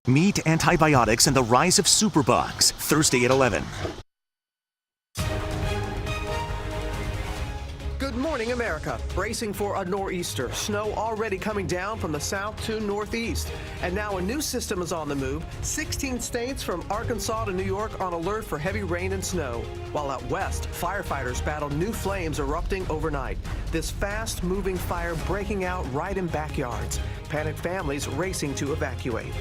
Meet antibiotics and the rise of superbugs, Thursday at 11. Good morning, America. Bracing for a nor'easter. Snow already coming down from the south to northeast. And now a new system is on the move. 16 states from Arkansas to New York on alert for heavy rain and snow. While out west, firefighters battle new flames erupting overnight. This fast-moving fire breaking out right in backyards. Panicked families racing to evacuate.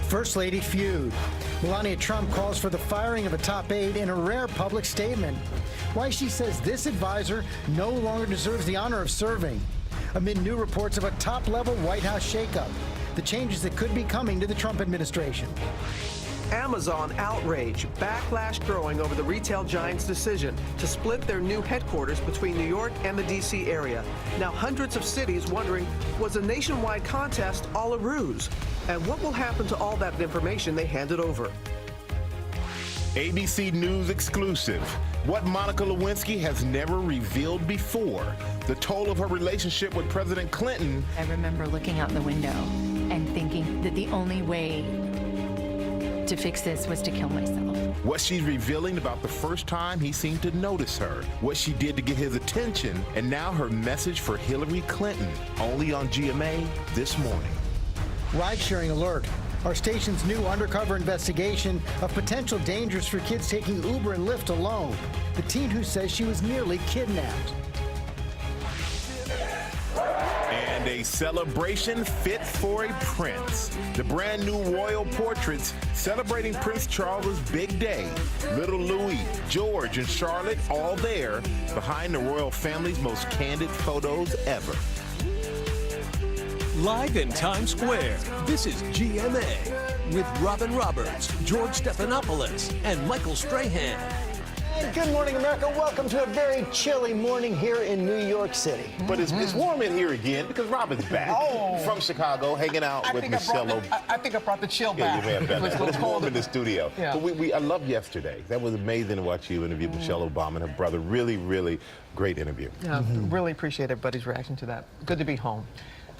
First Lady feud. Melania Trump calls for the firing of a top aide in a rare public statement. Why she says this advisor no longer deserves the honor of serving. Amid new reports of a top-level White House shakeup. The changes that could be coming to the Trump administration. Amazon outrage, backlash growing over the retail giant's decision to split their new headquarters between New York and the D.C. area. Now hundreds of cities wondering, was a nationwide contest all a ruse? And what will happen to all that information they handed over? ABC News exclusive. What Monica Lewinsky has never revealed before. The toll of her relationship with President Clinton. I remember looking out the window and thinking that the only way to fix this was to kill myself. What she's revealing about the first time he seemed to notice her. What she did to get his attention. And now her message for Hillary Clinton. Only on GMA this morning. Ride-sharing alert. Our station's new undercover investigation of potential dangers for kids taking Uber and Lyft alone. The teen who says she was nearly kidnapped. And a celebration fit for a prince. The brand new royal portraits celebrating Prince Charles's big day. Little Louis, George, and Charlotte all there behind the royal family's most candid photos ever. Live in Times Square, this is GMA with Robin Roberts, George Stephanopoulos, and Michael Strahan. Good morning, America. Welcome to a very chilly morning here in New York City. But it's warm in here again because Robin's back from Chicago, hanging out with Michelle. I think I brought the chill Yeah, back. you may have done that. But it's warm in the studio. Yeah. But I loved yesterday. That was amazing to watch you interview Michelle Obama and her brother. Really, really great interview. Yeah, really appreciate everybody's reaction to that. Good to be home.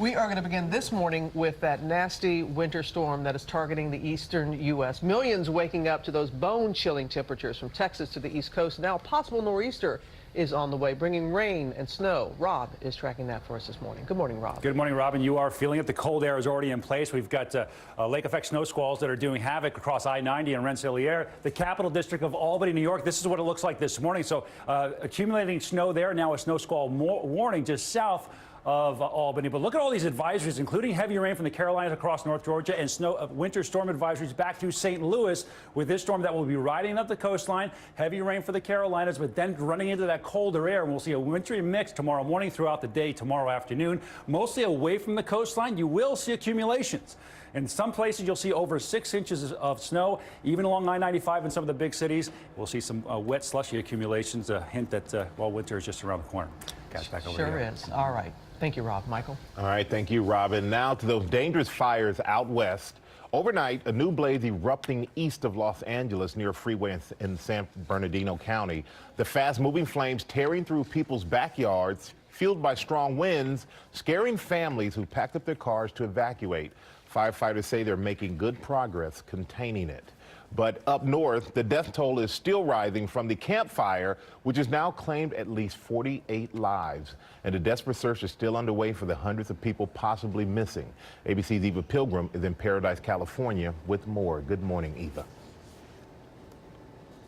We are going to begin this morning with that nasty winter storm that is targeting the eastern U.S. Millions waking up to those bone-chilling temperatures from Texas to the East Coast. Now, a possible nor'easter is on the way, bringing rain and snow. Rob is tracking that for us this morning. Good morning, Rob. Good morning, Robin. You are feeling it. The cold air is already in place. We've got lake effect snow squalls that are doing havoc across I-90 and Rensselaer. The capital district of Albany, New York. This is what it looks like this morning. So accumulating snow there. Now a snow squall warning just south of Albany. But look at all these advisories, including heavy rain from the Carolinas across North Georgia and winter storm advisories back to St. Louis with this storm that will be riding up the coastline. Heavy rain for the Carolinas, but then running into that colder air. And we'll see a wintry mix tomorrow morning throughout the day, tomorrow afternoon. Mostly away from the coastline, you will see accumulations. In some places, you'll see over 6 inches of snow, even along I-95 in some of the big cities. We'll see some wet, slushy accumulations, a hint that, winter is just around the corner. Guys, back over Sure here. is. All right. Thank you, Rob. Michael? All right, thank you, Robin. Now to those dangerous fires out west. Overnight, a new blaze erupting east of Los Angeles near a freeway in San Bernardino County. The fast-moving flames tearing through people's backyards, fueled by strong winds, scaring families who packed up their cars to evacuate. Firefighters say they're making good progress containing it. But up north, the death toll is still rising from the Camp Fire, which has now claimed at least 48 lives. And a desperate search is still underway for the hundreds of people possibly missing. ABC's Eva Pilgrim is in Paradise, California with more. Good morning, Eva.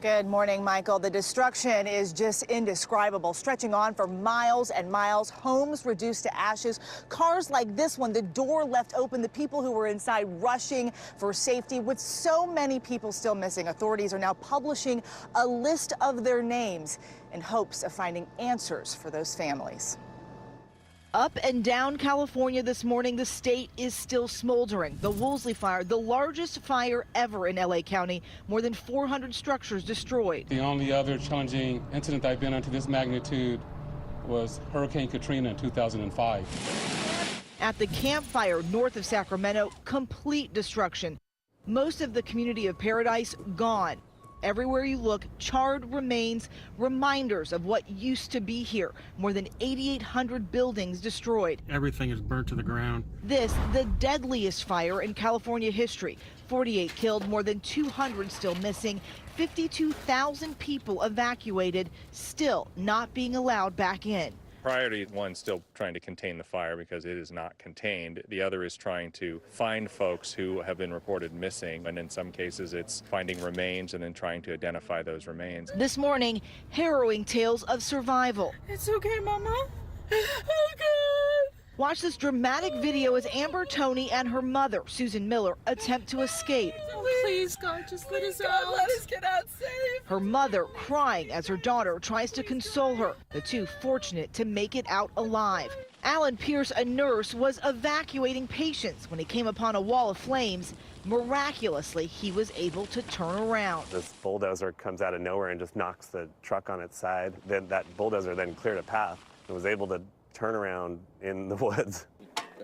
Good morning, Michael. The destruction is just indescribable, stretching on for miles and miles. Homes reduced to ashes. Cars like this one, the door left open. The people who were inside rushing for safety. With so many people still missing, authorities are now publishing a list of their names in hopes of finding answers for those families. Up and down California this morning, the state is still smoldering. The Woolsey fire, the largest fire ever in LA County, more than 400 structures destroyed. The only other challenging incident I've been on to this magnitude was Hurricane Katrina in 2005. At the Camp Fire north of Sacramento, complete destruction. Most of the community of Paradise gone. Everywhere you look, charred remains, reminders of what used to be here. More than 8,800 buildings destroyed. Everything is burnt to the ground. This, the deadliest fire in California history. 48 killed, more than 200 still missing. 52,000 people evacuated, still not being allowed back in. Priority one, still trying to contain the fire because it is not contained. The other is trying to find folks who have been reported missing, and in some cases it's finding remains and then trying to identify those remains. This morning, harrowing tales of survival. It's okay, Mama. Okay. Watch this dramatic video as Amber Toney and her mother, Susan Miller, attempt to escape. Please, God, just let us out. Let us get out safe. Her mother crying as her daughter tries to console her. The two fortunate to make it out alive. Alan Pierce, a nurse, was evacuating patients when he came upon a wall of flames. Miraculously, he was able to turn around. This bulldozer comes out of nowhere and just knocks the truck on its side. Then that bulldozer then cleared a path and was able to turn around in the woods.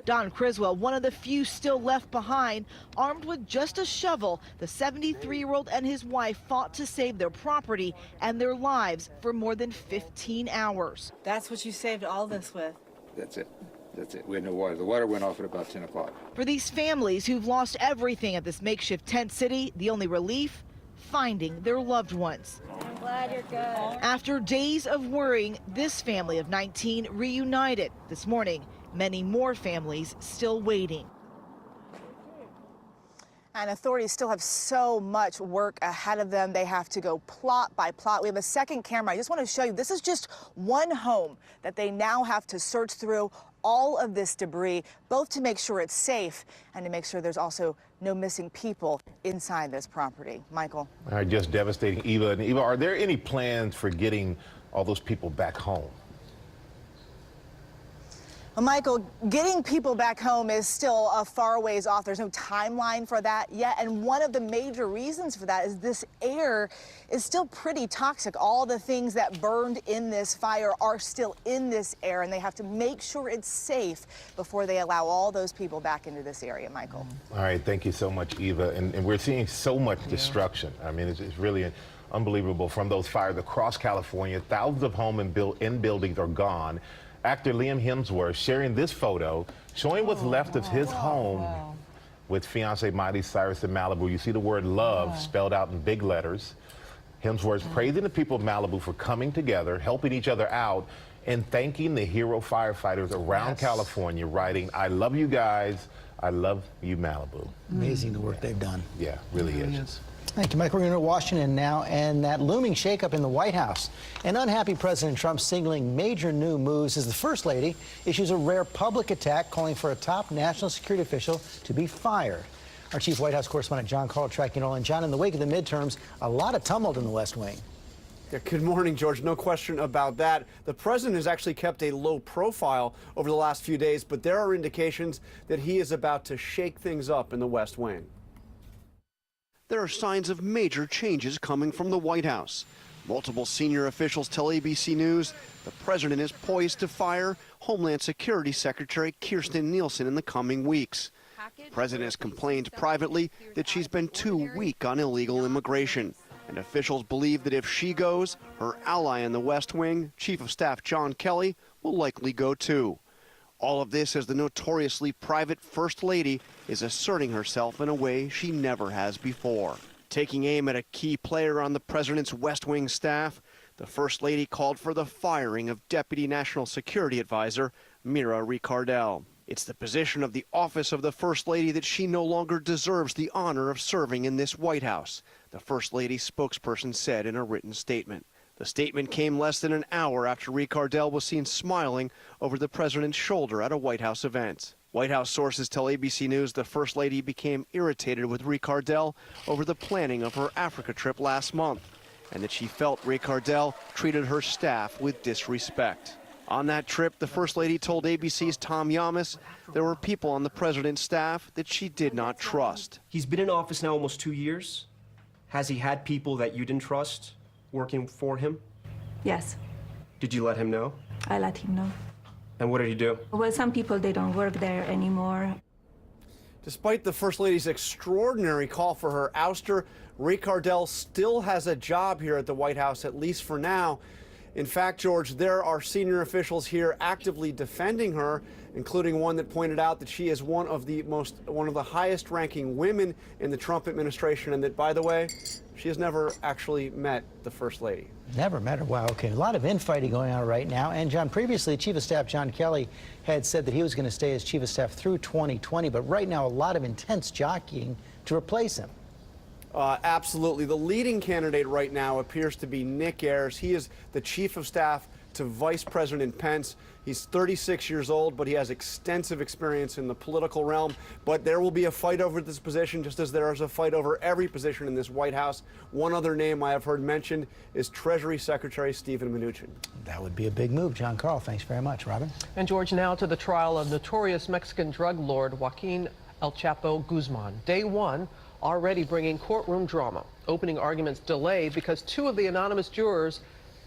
Don Criswell, one of the few still left behind, armed with just a shovel, the 73-year-old and his wife fought to save their property and their lives for more than 15 hours. That's what you saved all this with. That's it. That's it. We had no water. The water went off at about 10 o'clock. For these families who've lost everything at this makeshift tent city, the only relief? Finding their loved ones. I'm glad you're good. After days of worrying, this family of 19 reunited. This morning, many more families still waiting. And authorities still have so much work ahead of them. They have to go plot by plot. We have a second camera. I just want to show you, this is just one home that they now have to search through all of this debris, both to make sure it's safe and to make sure there's also no missing people inside this property. Michael. All right, just devastating. Eva, and Eva, are there any plans for getting all those people back home? Well, Michael, getting people back home is still a far ways off. There's no timeline for that yet. And one of the major reasons for that is this air is still pretty toxic. All the things that burned in this fire are still in this air, and they have to make sure it's safe before they allow all those people back into this area, Michael. All right, thank you so much, Eva. And we're seeing so much destruction. I mean, it's really unbelievable from those fires across California. Thousands of homes and buildings are gone. Actor Liam Hemsworth sharing this photo showing what's left of his home with fiancee Miley Cyrus in Malibu. You see the word love spelled out in big letters. Hemsworth praising the people of Malibu for coming together, helping each other out, and thanking the hero firefighters around California, writing, "I love you guys. I love you, Malibu." Amazing the work they've done. Yeah, really is. Thank you, Mike. We're going to Washington now, and that looming shakeup in the White House. An unhappy President Trump signaling major new moves as the First Lady issues a rare public attack calling for a top national security official to be fired. Our chief White House correspondent John Carl tracking it all. And John, in the wake of the midterms, a lot of tumult in the West Wing. Yeah, good morning, George. No question about that. The president has actually kept a low profile over the last few days, but there are indications that he is about to shake things up in the West Wing. There are signs of major changes coming from the White House. Multiple senior officials tell ABC News the president is poised to fire Homeland Security Secretary Kirstjen Nielsen in the coming weeks. The president has complained privately that she's been too weak on illegal immigration. And officials believe that if she goes, her ally in the West Wing, Chief of Staff John Kelly, will likely go too. All of this as the notoriously private First Lady is asserting herself in a way she never has before. Taking aim at a key player on the president's West Wing staff, the First Lady called for the firing of Deputy National Security Advisor Mira Ricardel. It's the position of the office of the First Lady that she no longer deserves the honor of serving in this White House, the First Lady's spokesperson said in a written statement. The statement came less than an hour after Ricardel was seen smiling over the president's shoulder at a White House event. White House sources tell ABC News the First Lady became irritated with Ricardel over the planning of her Africa trip last month, and that she felt Ricardel treated her staff with disrespect. On that trip, the First Lady told ABC's Tom Yamas there were people on the president's staff that she did not trust. He's been in office now almost 2 years. Has he had people that you didn't trust working for him? Yes. Did you let him know? I let him know. And what did he do? Well, some people, they don't work there anymore. Despite the First Lady's extraordinary call for her ouster, Ray Cardell still has a job here at the White House, at least for now. In fact, George, there are senior officials here actively defending her, including one that pointed out that she is one of the highest ranking women in the Trump administration, and that, by the way, she has never actually met the First Lady. Never met her. Wow, okay. A lot of infighting going on right now. And, John, previously, Chief of Staff John Kelly had said that he was going to stay as Chief of Staff through 2020, but right now, a lot of intense jockeying to replace him. Absolutely. The leading candidate right now appears to be Nick Ayers. He is the Chief of Staff to Vice President Pence. He's 36 years old, but he has extensive experience in the political realm. But there will be a fight over this position, just as there is a fight over every position in this White House. One other name I have heard mentioned is Treasury Secretary Steven Mnuchin. That would be a big move. John Carl, thanks very much. Robin? And, George, now to the trial of notorious Mexican drug lord Joaquin El Chapo Guzman. Day one, already bringing courtroom drama. Opening arguments delayed because two of the anonymous jurors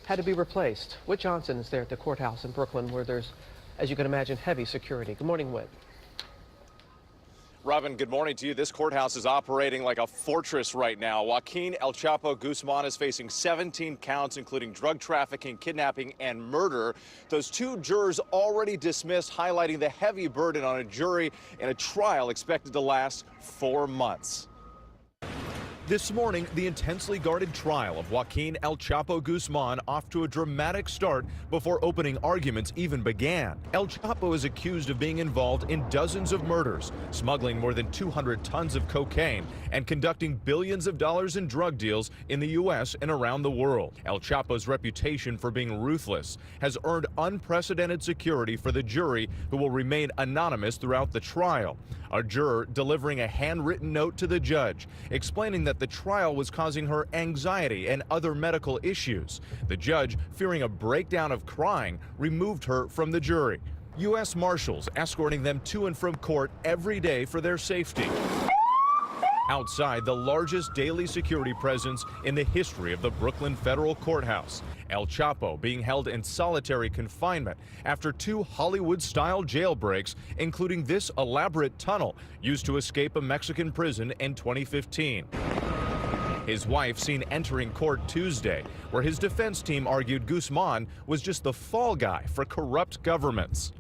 had to be replaced. Whit Johnson is there at the courthouse in Brooklyn, where there's, as you can imagine, heavy security. Good morning, Whit. Robin, good morning to you. This courthouse is operating like a fortress right now. Joaquin El Chapo Guzman is facing 17 counts, including drug trafficking, kidnapping, and murder. Those two jurors already dismissed, highlighting the heavy burden on a jury in a trial expected to last 4 months. This morning, the intensely guarded trial of Joaquin El Chapo Guzman off to a dramatic start before opening arguments even began. El Chapo is accused of being involved in dozens of murders, smuggling more than 200 tons of cocaine, and conducting billions of dollars in drug deals in the U.S. and around the world. El Chapo's reputation for being ruthless has earned unprecedented security for the jury, who will remain anonymous throughout the trial. A juror delivering a handwritten note to the judge explaining that the trial was causing her anxiety and other medical issues. The judge, fearing a breakdown of crying, removed her from the jury. U.S. Marshals escorting them to and from court every day for their safety. Outside, the largest daily security presence in the history of the Brooklyn Federal Courthouse. El Chapo being held in solitary confinement after 2 Hollywood-style jailbreaks, including this elaborate tunnel used to escape a Mexican prison in 2015. His wife seen entering court Tuesday, where his defense team argued Guzman was just the fall guy for corrupt governments.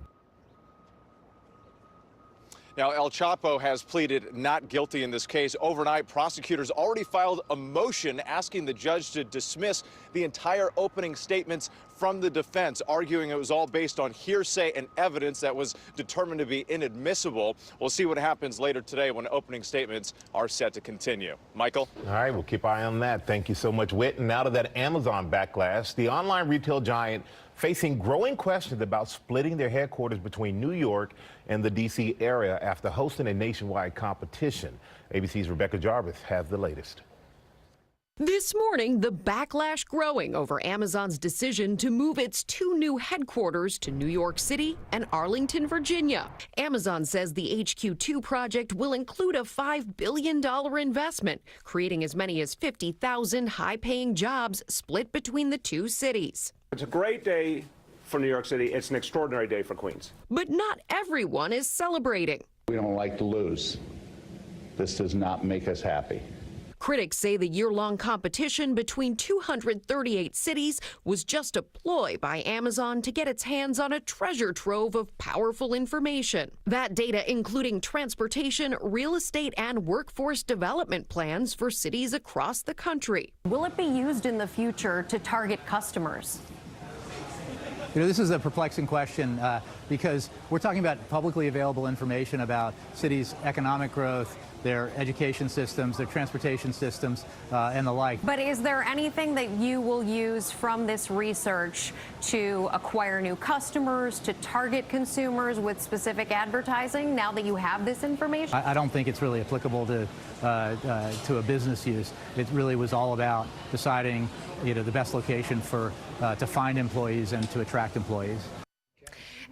Now, El Chapo has pleaded not guilty in this case. Overnight, prosecutors already filed a motion asking the judge to dismiss the entire opening statements from the defense, arguing it was all based on hearsay and evidence that was determined to be inadmissible. We'll see what happens later today when opening statements are set to continue. Michael? All right, we'll keep an eye on that. Thank you so much, Whit. And now to that Amazon backlash. The online retail giant facing growing questions about splitting their headquarters between New York and the D.C. area after hosting a nationwide competition. ABC's Rebecca Jarvis has the latest. This morning, the backlash growing over Amazon's decision to move its 2 new headquarters to New York City and Arlington, Virginia. Amazon says the HQ2 project will include a $5 billion investment, creating as many as 50,000 high-paying jobs split between the 2 cities. It's a great day for New York City. It's an extraordinary day for Queens. But not everyone is celebrating. We don't like to lose. This does not make us happy. Critics say the year-long competition between 238 cities was just a ploy by Amazon to get its hands on a treasure trove of powerful information. That data including transportation, real estate, and workforce development plans for cities across the country. Will it be used in the future to target customers? You know, this is a perplexing question because we're talking about publicly available information about cities' economic growth, their education systems, their transportation systems, and the like. But is there anything that you will use from this research to acquire new customers, to target consumers with specific advertising now that you have this information? I don't think it's really applicable to a business use. It really was all about deciding, you know, the best location for to find employees and to attract employees.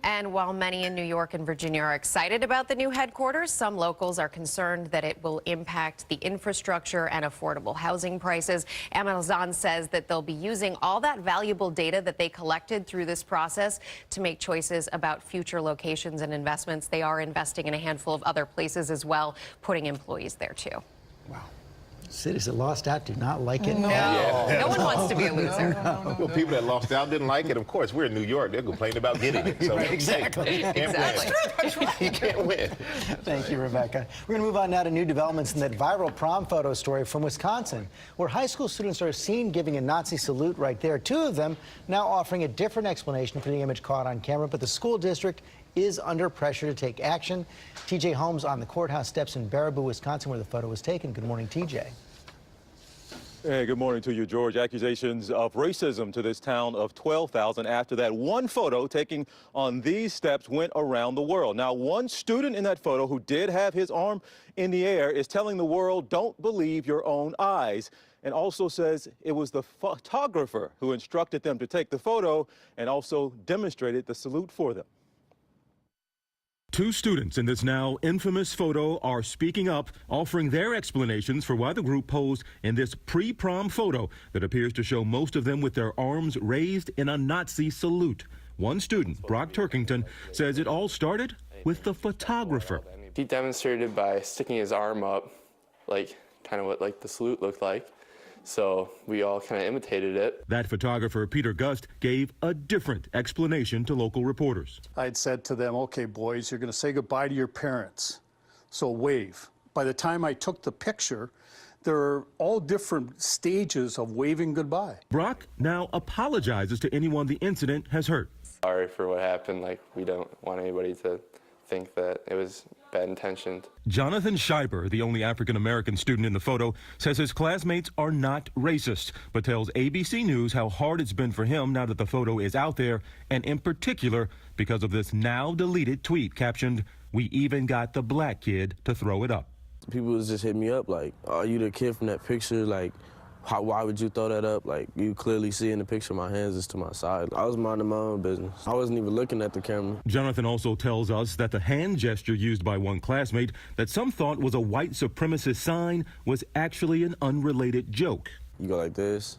And while many in New York and Virginia are excited about the new headquarters, some locals are concerned that it will impact the infrastructure and affordable housing prices. Amazon says that they'll be using all that valuable data that they collected through this process to make choices about future locations and investments. They are investing in a handful of other places as well, putting employees there too. Wow. Cities that lost out do not like it. No, no one wants to be a loser. Well, people that lost out didn't like it. Of course, we're in New York. They're complaining about getting it. So right, exactly. That's right. You can't win. Thank you, Rebecca. We're going to move on now to new developments in that viral prom photo story from Wisconsin, where high school students are seen giving a Nazi salute right there. Two of them now offering a different explanation for the image caught on camera, but the school district is under pressure to take action. TJ Holmes on the courthouse steps in Baraboo, Wisconsin, where the photo was taken. Good morning, TJ. Hey, good morning to you, George. Accusations of racism to this town of 12,000 after that one photo taken on these steps went around the world. Now, one student in that photo who did have his arm in the air is telling the world, don't believe your own eyes, and also says it was the photographer who instructed them to take the photo and also demonstrated the salute for them. Two students in this now infamous photo are speaking up, offering their explanations for why the group posed in this pre-prom photo that appears to show most of them with their arms raised in a Nazi salute. One student, Brock Turkington, says it all started with the photographer. He demonstrated by sticking his arm up, like kind of what the salute looked like. So we all kind of imitated it. That photographer, Peter Gust, gave a different explanation to local reporters. I'd said to them, okay, boys, you're going to say goodbye to your parents, so wave. By the time I took the picture, there are all different stages of waving goodbye. Brock now apologizes to anyone the incident has hurt. Sorry for what happened. We don't want anybody to think that it was bad intentioned. Jonathan Scheiber, the only African-American student in the photo, says his classmates are not racist, but tells ABC News how hard it's been for him now that the photo is out there, and in particular because of this now deleted tweet captioned, "We even got the black kid to throw it up." People was just hitting me up like, "Are you the kid from that picture? Why would you throw that up? You clearly see in the picture my hands is to my side." I was minding my own business. I wasn't even looking at the camera. Jonathan also tells us that the hand gesture used by one classmate that some thought was a white supremacist sign was actually an unrelated joke. You go like this,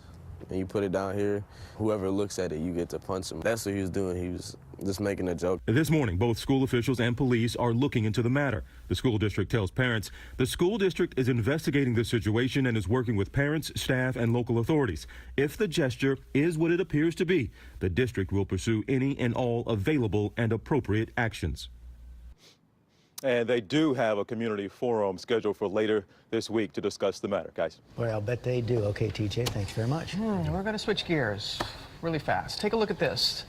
and you put it down here. Whoever looks at it, you get to punch him. That's what he was doing. He was just making a joke. This morning, both school officials and police are looking into the matter. The school district tells parents the school district is investigating the situation and is working with parents, staff, and local authorities. If the gesture is what it appears to be, the district will pursue any and all available and appropriate actions. And they do have a community forum scheduled for later this week to discuss the matter, guys. Boy, I'll bet they do. Okay, TJ, thanks very much. We're going to switch gears really fast. Take a look at this.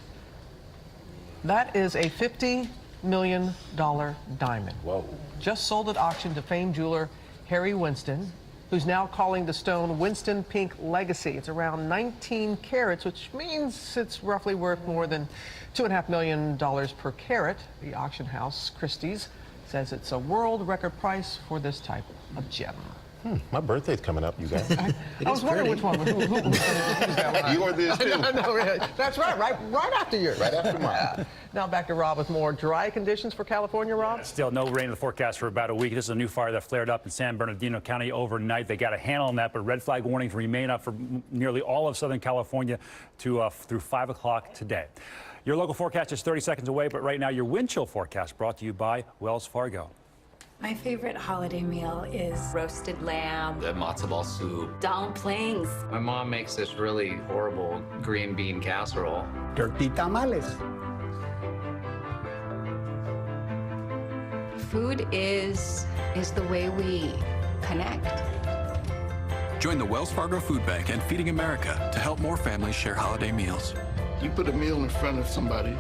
That is a $50 million diamond. Whoa. Just sold at auction to famed jeweler Harry Winston, who's now calling the stone Winston Pink Legacy. It's around 19 carats, which means it's roughly worth more than $2.5 million per carat. The auction house, Christie's, says it's a world record price for this type of gem. My birthday's coming up, you guys. I was wondering which one. Who's that one? You are this too. No, really. That's right. Right after yours. Right after mine. Now back to Rob with more dry conditions for California, Rob. Still no rain in the forecast for about a week. This is a new fire that flared up in San Bernardino County overnight. They got a handle on that, but red flag warnings remain up for nearly all of Southern California through 5 o'clock today. Your local forecast is 30 seconds away, but right now your wind chill forecast brought to you by Wells Fargo. My favorite holiday meal is roasted lamb, the matzo ball soup, dumplings. My mom makes this really horrible green bean casserole. Dirty tamales. Food is the way we connect. Join the Wells Fargo Food Bank and Feeding America to help more families share holiday meals. You put a meal in front of somebody,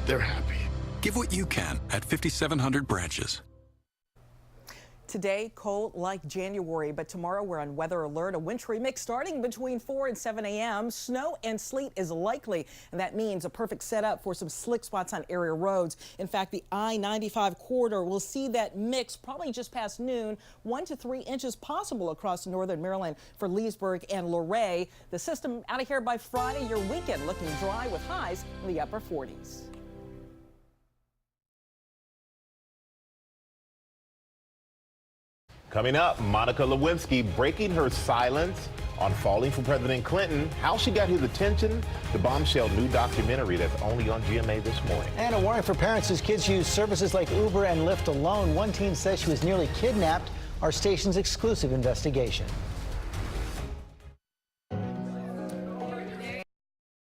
they're happy. Give what you can at 5,700 branches. Today, cold like January, but tomorrow we're on weather alert. A wintry mix starting between 4 and 7 a.m. Snow and sleet is likely, and that means a perfect setup for some slick spots on area roads. In fact, the I-95 corridor will see that mix probably just past noon. 1 to 3 inches possible across northern Maryland for Leesburg and Luray. The system out of here by Friday. Your weekend looking dry with highs in the upper 40s. Coming up, Monica Lewinsky breaking her silence on falling for President Clinton, how she got his attention, the bombshell new documentary that's only on GMA this morning. And a warning for parents whose kids use services like Uber and Lyft alone. One teen says she was nearly kidnapped. Our station's exclusive investigation.